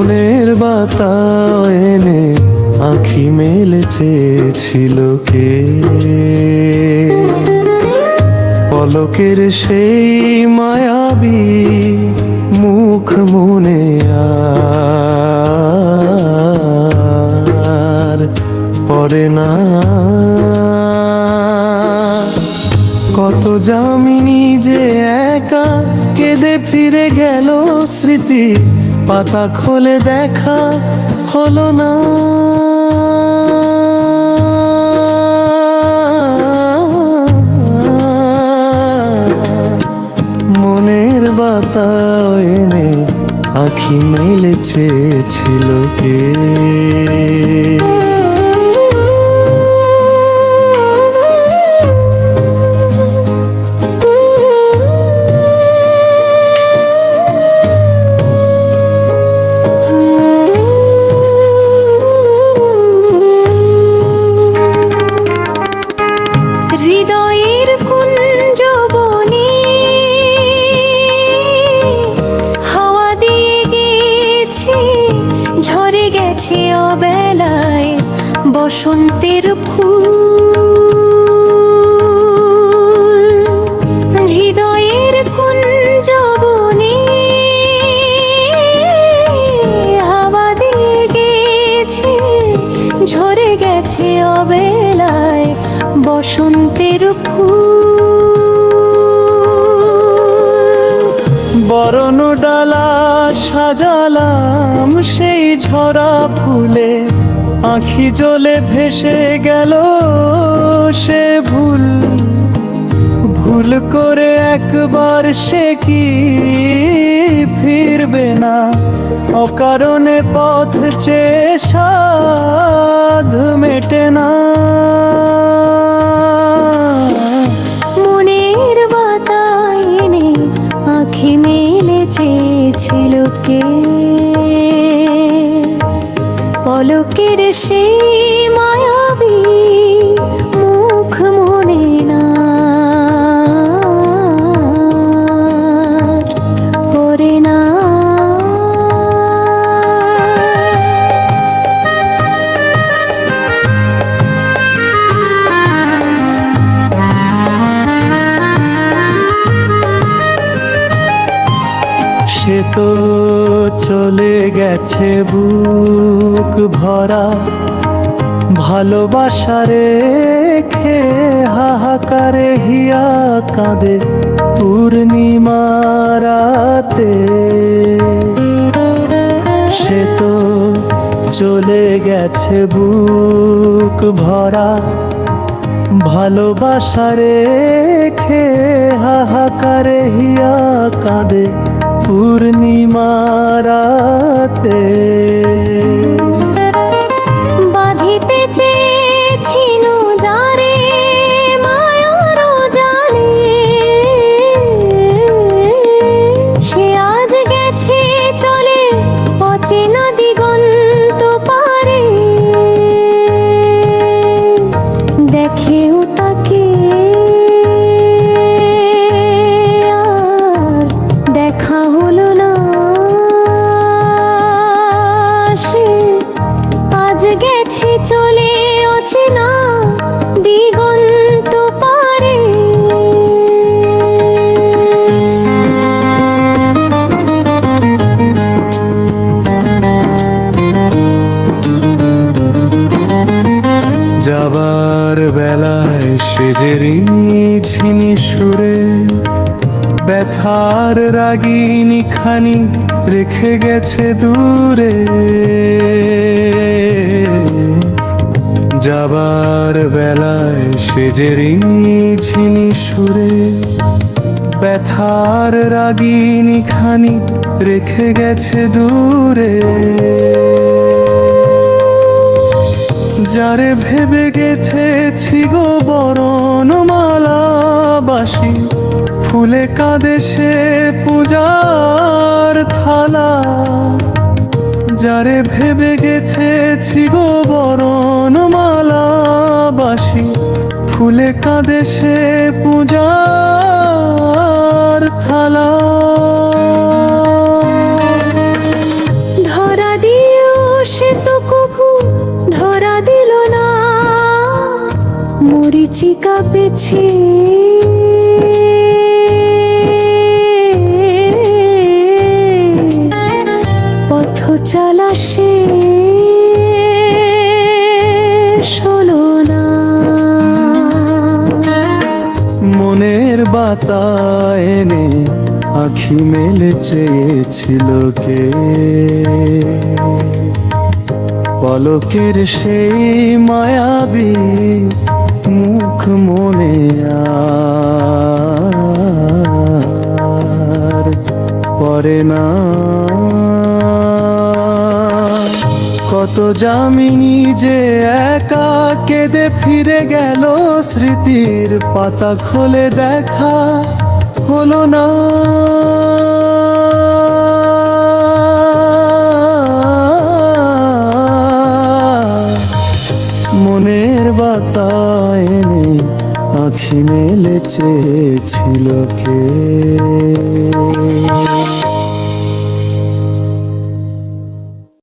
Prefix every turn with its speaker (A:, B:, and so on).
A: মনের বাতায়নে আঁখি মেলেছিল কে? পলকের সেই মায়াবী মুখ মনে আর পড়ে না। কত যামিনী যে একা কেঁদে ফিরে গেল স্মৃতি, পাতা খোলে দেখা হলো না। মনের বাতায়নে আঁখি মেলেছিল কে?
B: হৃদয়ের কুঞ্জ বনে হাওয়া দিয়ে গেছে, ঝরে গেছে অবেলায় বসন্তের ফুল। হৃদয়ের কুঞ্জ বনে হাওয়া দিয়ে গেছে, ঝরে গেছে অবেলায় বসন্তের ফুল।
A: বরণ ডালা সাজালাম সেই ঝরা ফুলে, আঁখি জ্বলে ভেসে গেল সে ভুল। ভুল করে একবার সে কি ফিরবে না? অকারণে পথ চেয়ে সাধ মেটে না।
B: মনের বাতায়নে আঁখি মেলেছিল কে? পলকের সেই মায়াবী মুখ মনে না পড়ে না।
A: সে তো চলে গেছে বুক ভরা ভালোবাসা রেখে, হাহাকারে হিয়া কাঁদে পূর্ণিমা রাতে। সে তো চলে গেছে বুক ভরা ভালোবাসা রেখে, হাহাকারে হিয়া কাঁদে পূর্ণিমা রাতে।
B: বাঁধিতে চেয়েছিল যারে মায়ার জালে, সে আজ গেছে চলে অচেনা দিগন্ত পারে। দেখেও তাকে আর দেখা হলো না। সে আজ গেছে চলে অচেনা দিগন্ত পারে।
A: যাবার বেলায় সে যে ঝিনি সুরে ব্যথার রাগিনী খানি রেখে গেছে দূরে। যাবার বেলায় সে যে ঝিনি সুরে ব্যথার রাগিনী খানি রেখে গেছে দূরে। যারে ভেবে গেথেছি গো বরণমালা বাসি, ফুলে কাঁদে সে পূজার থালা। যারে ভেবে গেথেছি গো বরণমালা বাসি, ফুলে কাঁদে সে পূজার থালা।
B: ধরা কাঁপেছি কাঁপেছি পথ চলা শেষ হলো না।
A: মনের বাতায়নে আখি মেলে চেয়েছিল কে, পলকের সেই মায়াবী মুখ মনে আর পরে না। কত যামিনী যে একা কেঁদে ফিরে গেল, স্মৃতির পাতা খুলে দেখা হলো না। মনের বাতায়নে আখি মেলে চেয়েছিল কে।